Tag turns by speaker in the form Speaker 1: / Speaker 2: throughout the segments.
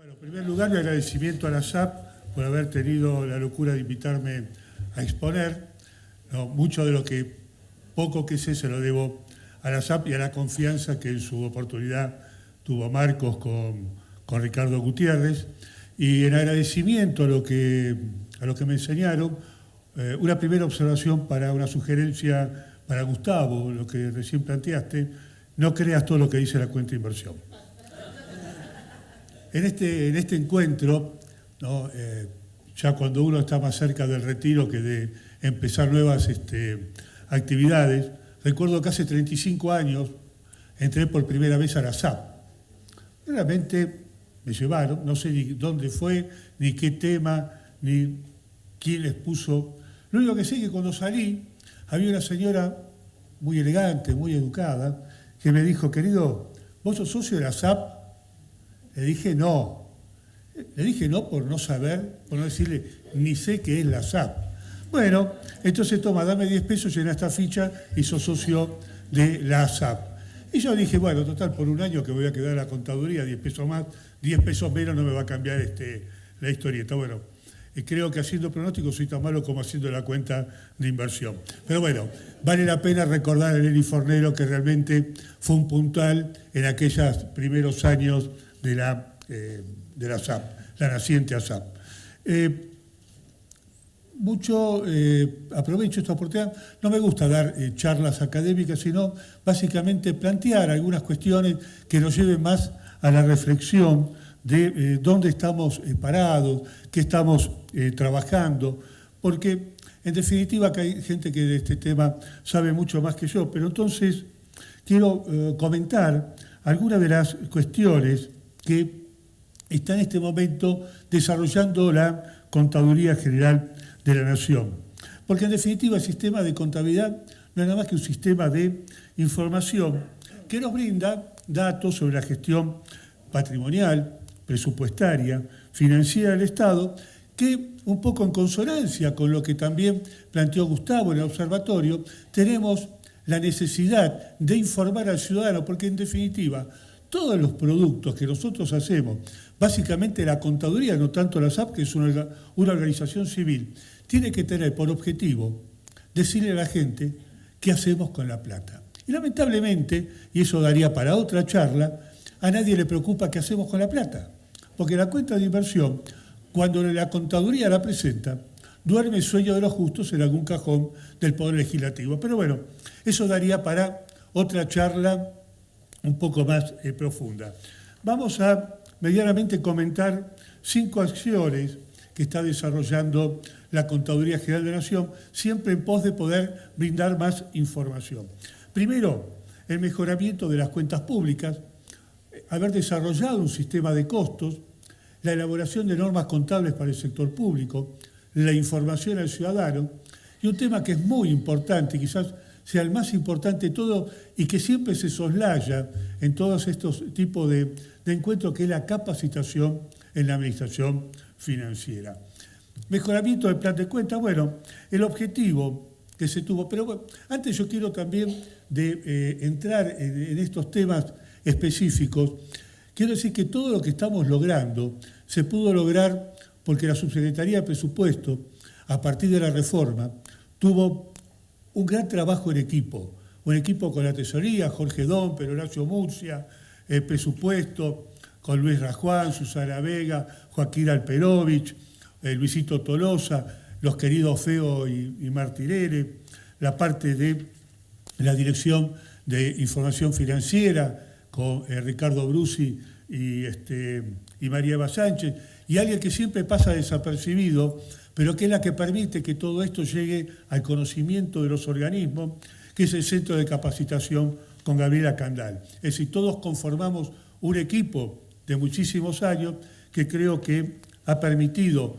Speaker 1: Bueno, en primer lugar, mi agradecimiento a la SAP por haber tenido la locura de invitarme a exponer. No, mucho de lo que poco que sé se lo debo a la SAP y a la confianza que en su oportunidad tuvo Marcos con Ricardo Gutiérrez. Y en agradecimiento a lo que me enseñaron, una primera observación para una sugerencia para Gustavo, lo que recién planteaste: no creas todo lo que dice la cuenta de inversión. En este encuentro, ¿no? Ya cuando uno está más cerca del retiro que de empezar nuevas actividades, recuerdo que hace 35 años entré por primera vez a la SAP. Realmente me llevaron, no sé ni dónde fue, ni qué tema, ni quién les puso. Lo único que sé es que cuando salí, había una señora muy elegante, muy educada, que me dijo: querido, ¿vos sos socio de la SAP? Le dije no. Le dije no por no saber, por no decirle, ni sé qué es la SAP. Bueno, entonces toma, dame 10 pesos, llena esta ficha y sos socio de la SAP. Y yo dije, bueno, total, por un año que voy a quedar en la contaduría, 10 pesos más, 10 pesos menos no me va a cambiar la historieta. Bueno, creo que haciendo pronósticos soy tan malo como haciendo la cuenta de inversión. Pero bueno, vale la pena recordar a Nelly Fornero, que realmente fue un puntal en aquellos primeros años de la SAP, la naciente ASAP. Aprovecho esta oportunidad, no me gusta dar charlas académicas, sino básicamente plantear algunas cuestiones que nos lleven más a la reflexión de dónde estamos parados, qué estamos trabajando, porque en definitiva que hay gente que de este tema sabe mucho más que yo, pero entonces quiero comentar algunas de las cuestiones que está en este momento desarrollando la Contaduría General de la Nación. Porque en definitiva el sistema de contabilidad no es nada más que un sistema de información que nos brinda datos sobre la gestión patrimonial, presupuestaria, financiera del Estado, que un poco en consonancia con lo que también planteó Gustavo en el observatorio, tenemos la necesidad de informar al ciudadano, porque en definitiva todos los productos que nosotros hacemos, básicamente la contaduría, no tanto la SAP, que es una organización civil, tiene que tener por objetivo decirle a la gente qué hacemos con la plata. Y lamentablemente, y eso daría para otra charla, a nadie le preocupa qué hacemos con la plata. Porque la cuenta de inversión, cuando la contaduría la presenta, duerme el sueño de los justos en algún cajón del Poder Legislativo. Pero bueno, eso daría para otra charla un poco más profunda. Vamos a medianamente comentar 5 acciones que está desarrollando la Contaduría General de la Nación, siempre en pos de poder brindar más información. Primero, el mejoramiento de las cuentas públicas, haber desarrollado un sistema de costos, la elaboración de normas contables para el sector público, la información al ciudadano, y un tema que es muy importante, quizás sea el más importante de todo y que siempre se soslaya en todos estos tipos de encuentros, que es la capacitación en la administración financiera. Mejoramiento del plan de cuentas, bueno, el objetivo que se tuvo, pero bueno, antes yo quiero también entrar en estos temas específicos. Quiero decir que todo lo que estamos logrando se pudo lograr porque la Subsecretaría de Presupuesto, a partir de la reforma, tuvo un gran trabajo en equipo, un equipo con la tesorería, Jorge Domper, Horacio Murcia, el presupuesto, con Luis Rajuán, Susana Vega, Joaquín Alperovich, Luisito Tolosa, los queridos Feo y Martirere, la parte de la Dirección de Información Financiera, con Ricardo Brusi y María Eva Sánchez, y alguien que siempre pasa desapercibido, pero que es la que permite que todo esto llegue al conocimiento de los organismos, que es el Centro de Capacitación con Gabriela Candal. Es decir, todos conformamos un equipo de muchísimos años que creo que ha permitido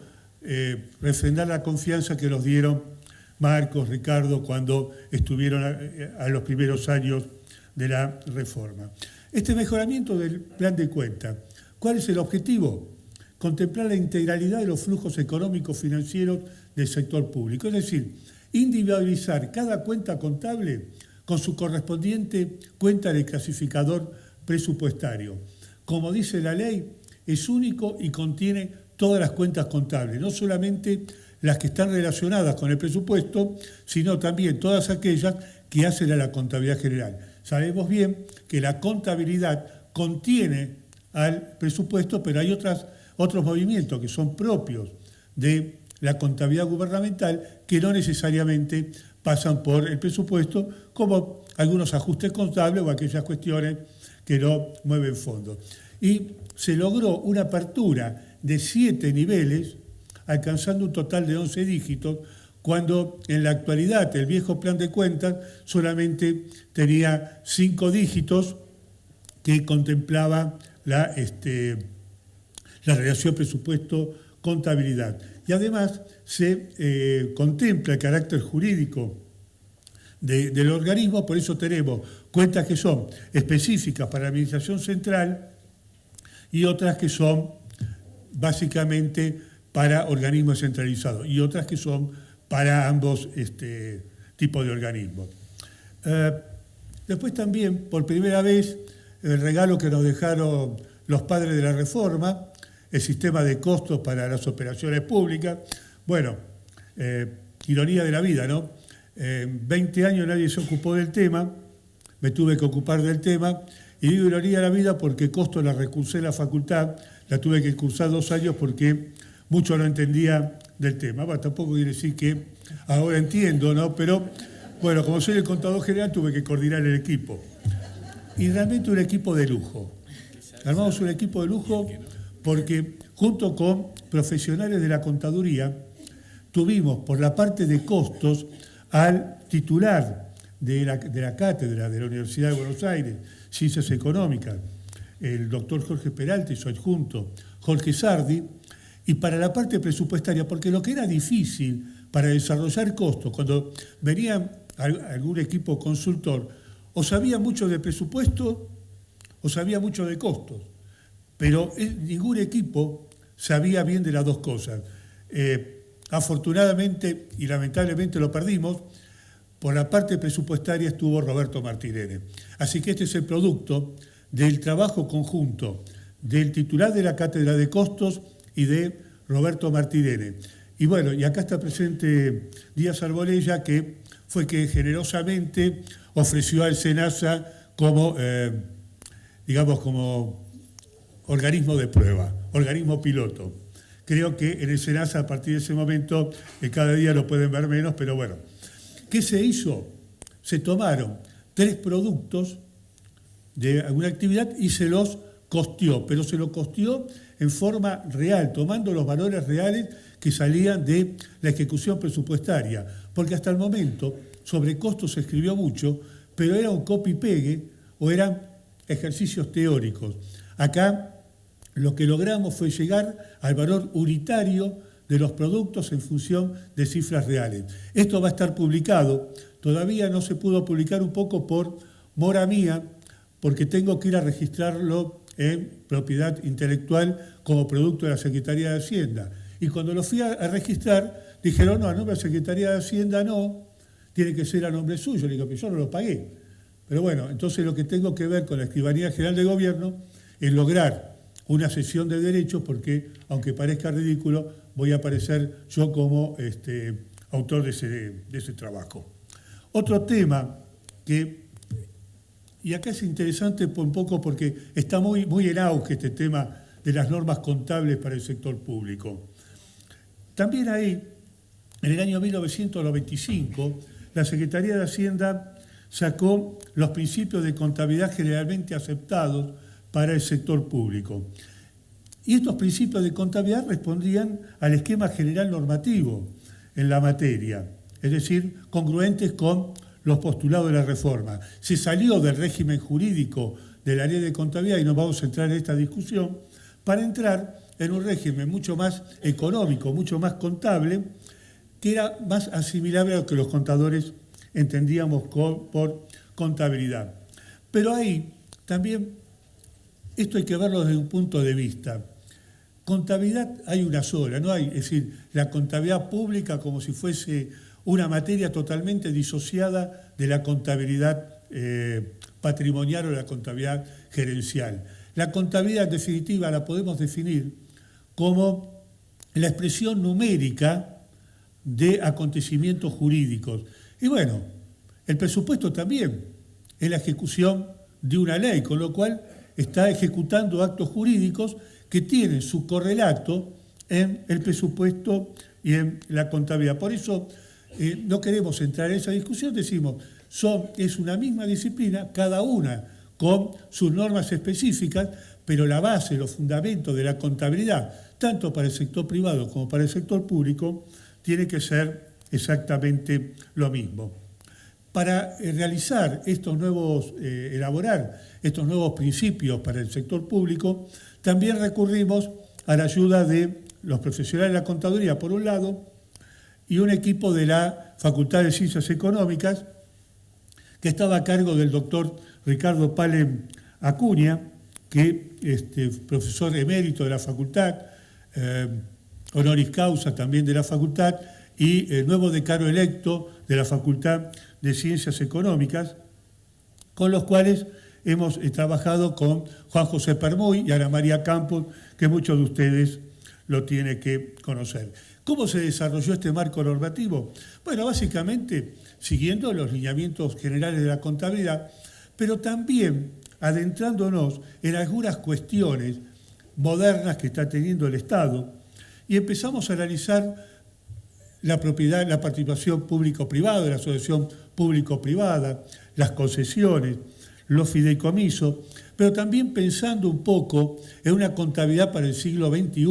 Speaker 1: refrendar la confianza que nos dieron Marcos, Ricardo, cuando estuvieron a los primeros años de la reforma. Este mejoramiento del plan de cuenta, ¿cuál es el objetivo? Contemplar la integralidad de los flujos económicos financieros del sector público, es decir, individualizar cada cuenta contable con su correspondiente cuenta de clasificador presupuestario. Como dice la ley, es único y contiene todas las cuentas contables, no solamente las que están relacionadas con el presupuesto, sino también todas aquellas que hacen a la contabilidad general. Sabemos bien que la contabilidad contiene al presupuesto, pero hay otros movimientos que son propios de la contabilidad gubernamental que no necesariamente pasan por el presupuesto, como algunos ajustes contables o aquellas cuestiones que no mueven fondos. Y se logró una apertura de 7 niveles, alcanzando un total de 11 dígitos, cuando en la actualidad el viejo plan de cuentas solamente tenía 5 dígitos que contemplaba la relación presupuesto-contabilidad. Y además se contempla el carácter jurídico del organismo, por eso tenemos cuentas que son específicas para la administración central y otras que son básicamente para organismos centralizados y otras que son para ambos tipos de organismos. Después también, por primera vez, el regalo que nos dejaron los padres de la reforma, el sistema de costos para las operaciones públicas. Bueno, ironía de la vida, ¿no? 20 años nadie se ocupó del tema, me tuve que ocupar del tema, y digo ironía de la vida porque costo la recursé en la facultad, la tuve que cursar 2 años porque mucho no entendía del tema. Bueno, tampoco quiere decir que ahora entiendo, ¿no? Pero, bueno, como soy el contador general, tuve que coordinar el equipo. Y realmente un equipo de lujo. Armamos un equipo de lujo porque, junto con profesionales de la contaduría, tuvimos por la parte de costos al titular de la cátedra de la Universidad de Buenos Aires, Ciencias Económicas, el doctor Jorge Peralta y su adjunto Jorge Sardi, y para la parte presupuestaria, porque lo que era difícil para desarrollar costos, cuando venía algún equipo consultor, o sabía mucho de presupuesto o sabía mucho de costos, pero ningún equipo sabía bien de las dos cosas. Afortunadamente y lamentablemente lo perdimos, por la parte presupuestaria estuvo Roberto Martinelli. Así que este es el producto del trabajo conjunto del titular de la Cátedra de Costos y de Roberto Martinelli. Y bueno, y acá está presente Díaz Arbolella, que fue que generosamente ofreció al SENASA como, digamos, como organismo de prueba, organismo piloto. Creo que en el SENASA a partir de ese momento, cada día lo pueden ver menos, pero bueno. ¿Qué se hizo? Se tomaron 3 productos de alguna actividad y se los costeó, pero se lo costeó en forma real, tomando los valores reales que salían de la ejecución presupuestaria, porque hasta el momento sobre costos se escribió mucho, pero era un copy-pegue o eran ejercicios teóricos. Acá lo que logramos fue llegar al valor unitario de los productos en función de cifras reales. Esto va a estar publicado, todavía no se pudo publicar un poco por mora mía, porque tengo que ir a registrarlo en propiedad intelectual como producto de la Secretaría de Hacienda. Y cuando lo fui a registrar, dijeron, no, a nombre de la Secretaría de Hacienda no, tiene que ser a nombre suyo. Le digo, pero yo no lo pagué. Pero bueno, entonces lo que tengo que ver con la Escribanía General de Gobierno es lograr una cesión de derechos, porque, aunque parezca ridículo, voy a aparecer yo como autor de ese trabajo. Otro tema que, y acá es interesante un poco porque está muy en auge este tema de las normas contables para el sector público. También ahí, en el año 1995, la Secretaría de Hacienda sacó los principios de contabilidad generalmente aceptados para el sector público. Y estos principios de contabilidad respondían al esquema general normativo en la materia, es decir, congruentes con los postulados de la reforma. Se salió del régimen jurídico de la ley de contabilidad, y nos vamos a entrar en esta discusión, para entrar en un régimen mucho más económico, mucho más contable, que era más asimilable a lo que los contadores entendíamos por contabilidad. Pero ahí también, esto hay que verlo desde un punto de vista. Contabilidad hay una sola, no hay, es decir, la contabilidad pública como si fuese una materia totalmente disociada de la contabilidad patrimonial o la contabilidad gerencial. La contabilidad, en definitiva, la podemos definir como la expresión numérica de acontecimientos jurídicos. Y bueno, el presupuesto también es la ejecución de una ley, con lo cual está ejecutando actos jurídicos que tienen su correlato en el presupuesto y en la contabilidad. Por eso no queremos entrar en esa discusión, decimos, es una misma disciplina, cada una con sus normas específicas, pero la base, los fundamentos de la contabilidad, tanto para el sector privado como para el sector público, tiene que ser exactamente lo mismo. Para realizar elaborar estos nuevos principios para el sector público, también recurrimos a la ayuda de los profesionales de la contaduría, por un lado, y un equipo de la Facultad de Ciencias Económicas, que estaba a cargo del doctor Ricardo Palen Acuña, que profesor emérito de la facultad, honoris causa también de la facultad, y nuevo decano electo de la Facultad de Ciencias Económicas, con los cuales hemos trabajado con Juan José Permuy y Ana María Campos, que muchos de ustedes lo tienen que conocer. ¿Cómo se desarrolló este marco normativo? Bueno, básicamente siguiendo los lineamientos generales de la contabilidad, pero también adentrándonos en algunas cuestiones modernas que está teniendo el Estado, y empezamos a analizar la propiedad, la participación público-privada, la asociación público-privada, las concesiones, los fideicomisos, pero también pensando un poco en una contabilidad para el siglo XXI,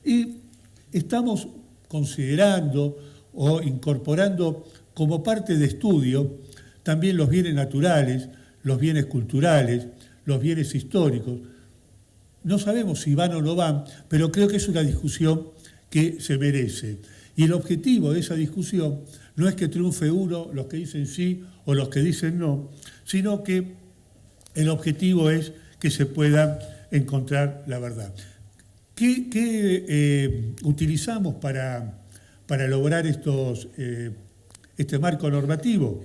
Speaker 1: y estamos considerando o incorporando como parte de estudio también los bienes naturales, los bienes culturales, los bienes históricos. No sabemos si van o no van, pero creo que es una discusión que se merece. Y el objetivo de esa discusión no es que triunfe uno, los que dicen sí o los que dicen no, sino que el objetivo es que se pueda encontrar la verdad. ¿Qué utilizamos para lograr este marco normativo?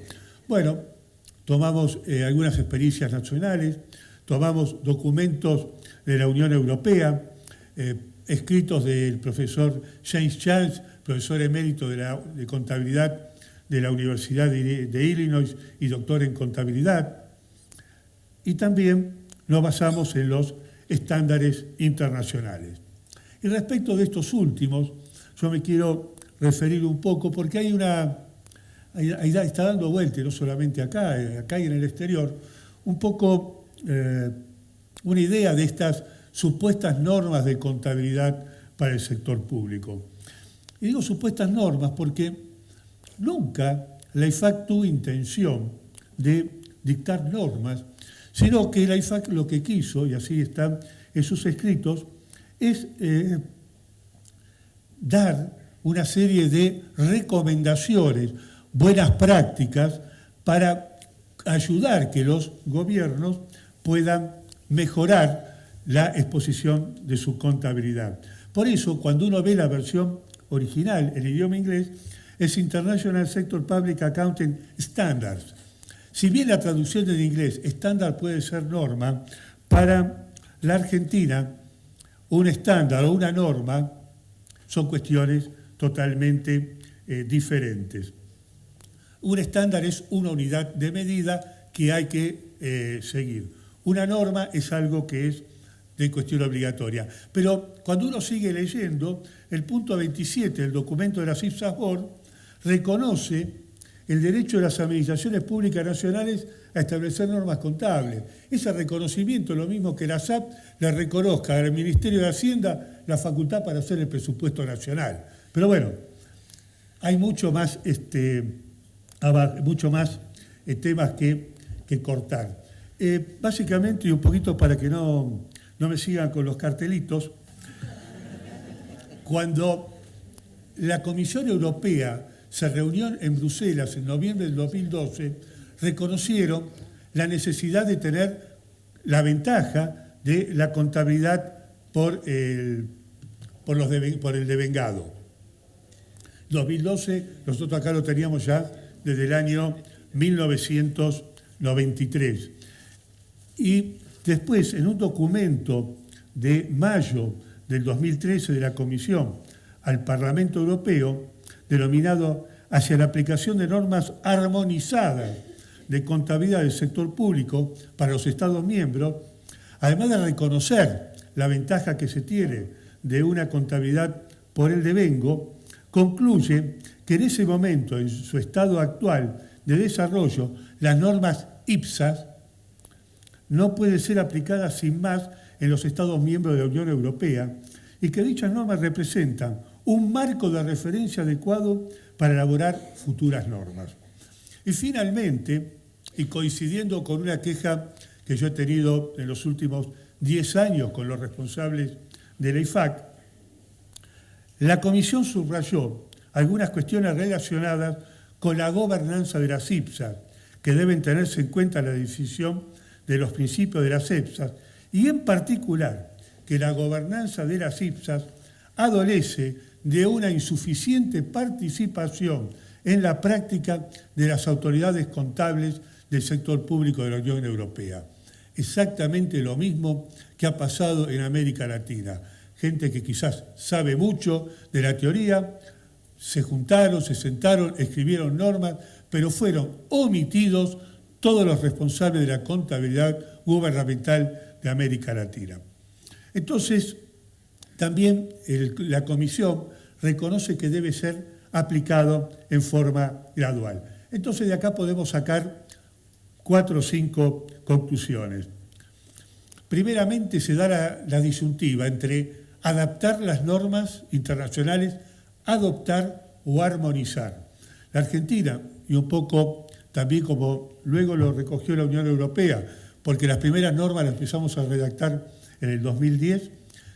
Speaker 1: Bueno, tomamos algunas experiencias nacionales, tomamos documentos de la Unión Europea, escritos del profesor James Charles, profesor emérito de contabilidad de la Universidad de Illinois y doctor en contabilidad, y también nos basamos en los estándares internacionales. Y respecto de estos últimos, yo me quiero referir un poco, porque está dando vuelta, no solamente acá y en el exterior, un poco una idea de estas supuestas normas de contabilidad para el sector público. Y digo supuestas normas porque nunca la IFAC tuvo intención de dictar normas, sino que la IFAC lo que quiso, y así están en sus escritos, es dar una serie de recomendaciones, buenas prácticas, para ayudar que los gobiernos puedan mejorar la exposición de su contabilidad. Por eso, cuando uno ve la versión original en idioma inglés, es International Sector Public Accounting Standards. Si bien la traducción en inglés, estándar puede ser norma, para la Argentina, un estándar o una norma son cuestiones totalmente diferentes. Un estándar es una unidad de medida que hay que seguir. Una norma es algo que es de cuestión obligatoria. Pero cuando uno sigue leyendo, el punto 27 del documento de la CIPSAS Board reconoce el derecho de las administraciones públicas nacionales a establecer normas contables. Ese reconocimiento es lo mismo que la SAP le reconozca al Ministerio de Hacienda la facultad para hacer el presupuesto nacional. Pero bueno, hay mucho más temas que cortar. Básicamente, y un poquito para que no me sigan con los cartelitos, cuando la Comisión Europea se reunió en Bruselas en noviembre del 2012, reconocieron la necesidad de tener la ventaja de la contabilidad por el devengado. 2012, nosotros acá lo teníamos ya desde el año 1993. Y Después, en un documento de mayo del 2013 de la Comisión al Parlamento Europeo, denominado Hacia la aplicación de normas armonizadas de contabilidad del sector público para los Estados miembros, además de reconocer la ventaja que se tiene de una contabilidad por el devengo, concluye que en ese momento, en su estado actual de desarrollo, las normas IPSAS no pueden ser aplicadas sin más en los Estados miembros de la Unión Europea y que dichas normas representan un marco de referencia adecuado para elaborar futuras normas. Y finalmente, y coincidiendo con una queja que yo he tenido en los últimos 10 años con los responsables de la IFAC, la Comisión subrayó algunas cuestiones relacionadas con la gobernanza de las IPSAS, que deben tenerse en cuenta en la decisión de los principios de las IPSAS, y en particular que la gobernanza de las IPSAS adolece de una insuficiente participación en la práctica de las autoridades contables del sector público de la Unión Europea. Exactamente lo mismo que ha pasado en América Latina. Gente que quizás sabe mucho de la teoría, se juntaron, se sentaron, escribieron normas, pero fueron omitidos todos los responsables de la contabilidad gubernamental de América Latina. Entonces, también la Comisión reconoce que debe ser aplicado en forma gradual. Entonces, de acá podemos sacar 4 o 5 conclusiones. Primeramente, se da la disyuntiva entre adaptar las normas internacionales, adoptar o armonizar. La Argentina, y un poco también como luego lo recogió la Unión Europea, porque las primeras normas las empezamos a redactar en el 2010,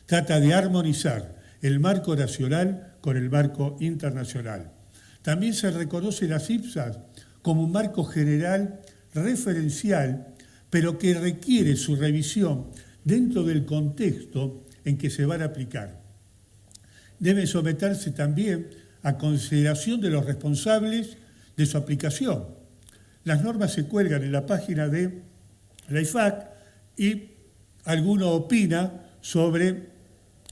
Speaker 1: trata de armonizar el marco nacional con el marco internacional. También se reconoce las IPSAS como un marco general referencial, pero que requiere su revisión dentro del contexto en que se van a aplicar. Deben someterse también a consideración de los responsables de su aplicación. Las normas se cuelgan en la página de la IFAC y alguno opina sobre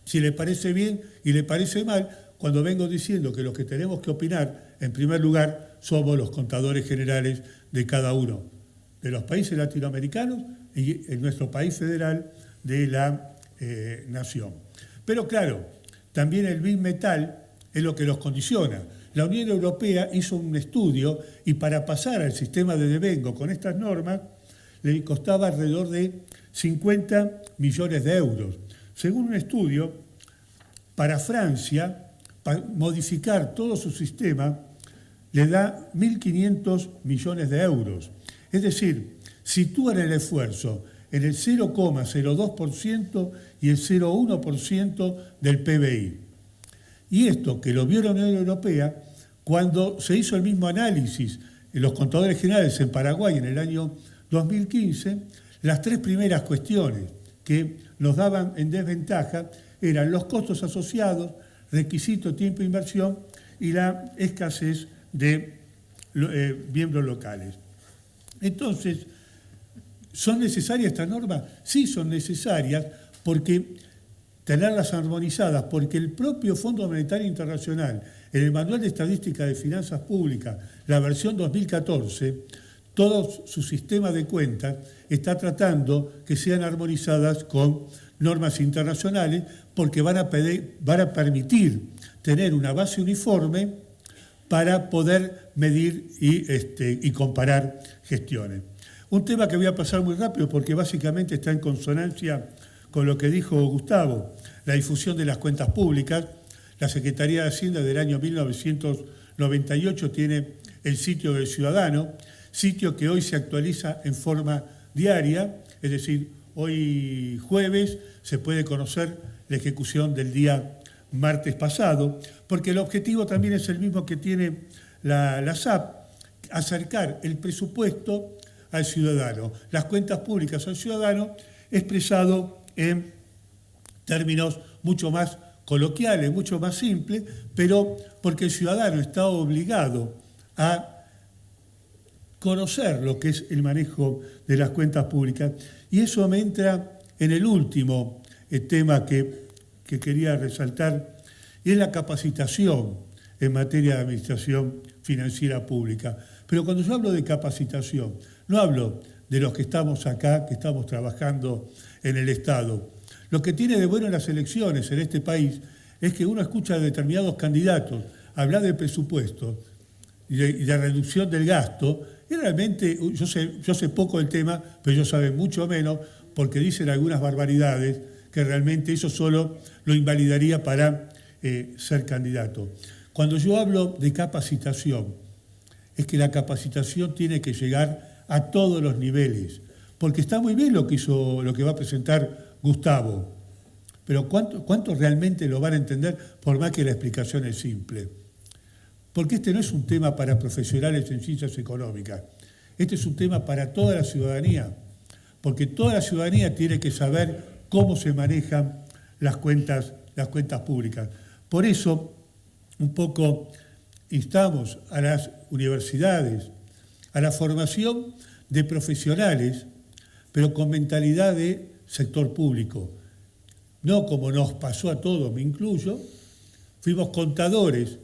Speaker 1: si le parece bien y le parece mal, cuando vengo diciendo que los que tenemos que opinar, en primer lugar, somos los contadores generales de cada uno de los países latinoamericanos y en nuestro país federal de la nación. Pero claro, también el Big Metal es lo que los condiciona. La Unión Europea hizo un estudio y para pasar al sistema de devengo con estas normas le costaba alrededor de 50 millones de euros. Según un estudio, para Francia, para modificar todo su sistema, le da 1.500 millones de euros. Es decir, sitúan el esfuerzo en el 0,02% y el 0,1% del PBI. Y esto que lo vio la Unión Europea cuando se hizo el mismo análisis en los contadores generales en Paraguay en el año 2015, las 3 primeras cuestiones que nos daban en desventaja eran los costos asociados, requisito, tiempo e inversión y la escasez de miembros locales. Entonces, ¿son necesarias estas normas? Sí, son necesarias porque tenerlas armonizadas, porque el propio Fondo Monetario Internacional, en el Manual de Estadística de Finanzas Públicas, la versión 2014, todo su sistema de cuentas está tratando que sean armonizadas con normas internacionales porque van a permitir tener una base uniforme para poder medir y comparar gestiones. Un tema que voy a pasar muy rápido porque básicamente está en consonancia con lo que dijo Gustavo, la difusión de las cuentas públicas. La Secretaría de Hacienda del año 1998 tiene el sitio del ciudadano, sitio que hoy se actualiza en forma diaria, es decir, hoy jueves se puede conocer la ejecución del día martes pasado, porque el objetivo también es el mismo que tiene la SAP, acercar el presupuesto al ciudadano, las cuentas públicas al ciudadano, expresado en términos mucho más coloquiales, mucho más simples, pero porque el ciudadano está obligado a conocer lo que es el manejo de las cuentas públicas. Y eso me entra en el último tema que quería resaltar, y es la capacitación en materia de administración financiera pública. Pero cuando yo hablo de capacitación, no hablo de los que estamos acá, que estamos trabajando en el Estado. Lo que tiene de bueno las elecciones en este país es que uno escucha a determinados candidatos hablar de presupuesto y de reducción del gasto, y realmente yo sé poco del tema, pero ellos saben mucho menos, porque dicen algunas barbaridades que realmente eso solo lo invalidaría para ser candidato. Cuando yo hablo de capacitación, es que la capacitación tiene que llegar a todos los niveles, porque está muy bien lo que va a presentar Gustavo, pero ¿cuántos realmente lo van a entender por más que la explicación es simple? Porque este no es un tema para profesionales en ciencias económicas, este es un tema para toda la ciudadanía, porque toda la ciudadanía tiene que saber cómo se manejan las cuentas públicas. Por eso, un poco instamos a las universidades, a la formación de profesionales, pero con mentalidad de sector público. No como nos pasó a todos, me incluyo, fuimos contadores,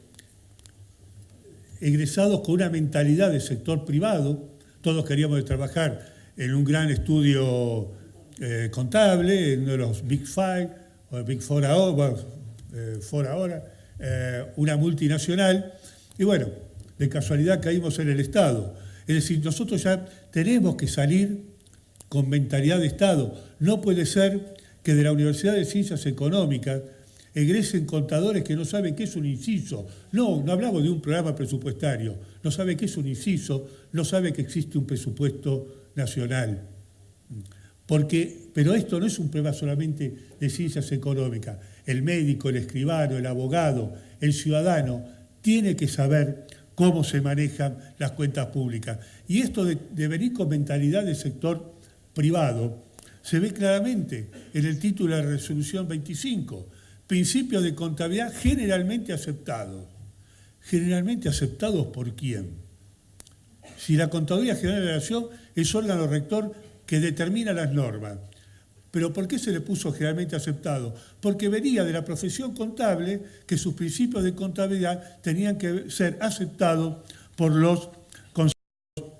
Speaker 1: egresados con una mentalidad de sector privado, todos queríamos trabajar en un gran estudio contable, en uno de los Big Five, o Big Four ahora, una multinacional, y bueno, de casualidad caímos en el Estado. Es decir, nosotros ya tenemos que salir con mentalidad de Estado. No puede ser que de la Universidad de Ciencias Económicas egresen contadores que no saben qué es un inciso. No hablamos de un programa presupuestario, no sabe qué es un inciso, no sabe que existe un presupuesto nacional. Pero esto no es un problema solamente de ciencias económicas. El médico, el escribano, el abogado, el ciudadano tiene que saber cómo se manejan las cuentas públicas. Y esto de venir con mentalidad del sector privado se ve claramente en el título de la resolución 25, principios de contabilidad generalmente aceptados. ¿Generalmente aceptados por quién? Si la Contaduría General de la Nación es órgano rector que determina las normas. ¿Pero por qué se le puso generalmente aceptado? Porque venía de la profesión contable que sus principios de contabilidad tenían que ser aceptados por los consejos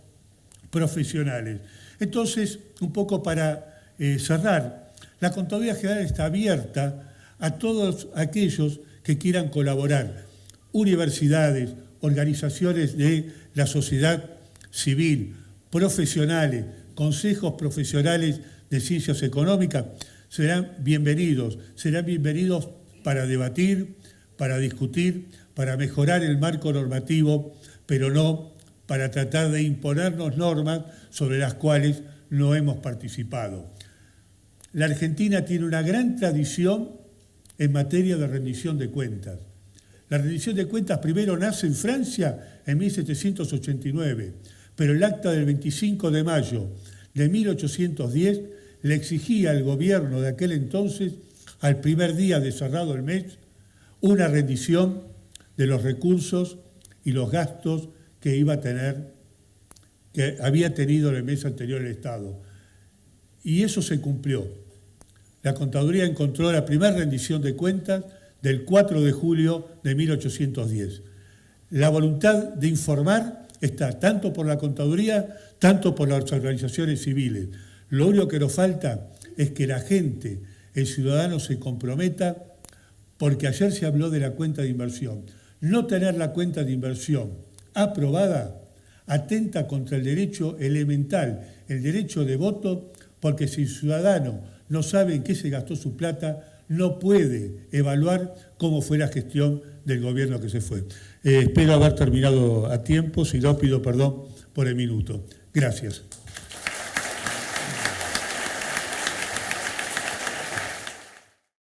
Speaker 1: profesionales. Entonces, un poco para cerrar, la Contaduría General está abierta a todos aquellos que quieran colaborar, universidades, organizaciones de la sociedad civil, profesionales, consejos profesionales de ciencias económicas, serán bienvenidos para debatir, para discutir, para mejorar el marco normativo, pero no para tratar de imponernos normas sobre las cuales no hemos participado. La Argentina tiene una gran tradición en materia de rendición de cuentas. La rendición de cuentas primero nace en Francia en 1789, pero el acta del 25 de mayo de 1810 le exigía al gobierno de aquel entonces, al primer día de cerrado el mes, una rendición de los recursos y los gastos que había tenido en el mes anterior el Estado. Y eso se cumplió. La Contaduría encontró la primera rendición de cuentas del 4 de julio de 1810. La voluntad de informar está tanto por la Contaduría, tanto por las organizaciones civiles. Lo único que nos falta es que la gente, el ciudadano, se comprometa, porque ayer se habló de la cuenta de inversión. No tener la cuenta de inversión aprobada atenta contra el derecho elemental, el derecho de voto, porque si el ciudadano no sabe en qué se gastó su plata, no puede evaluar cómo fue la gestión del gobierno que se fue. Espero haber terminado a tiempo, si no pido perdón por el minuto. Gracias.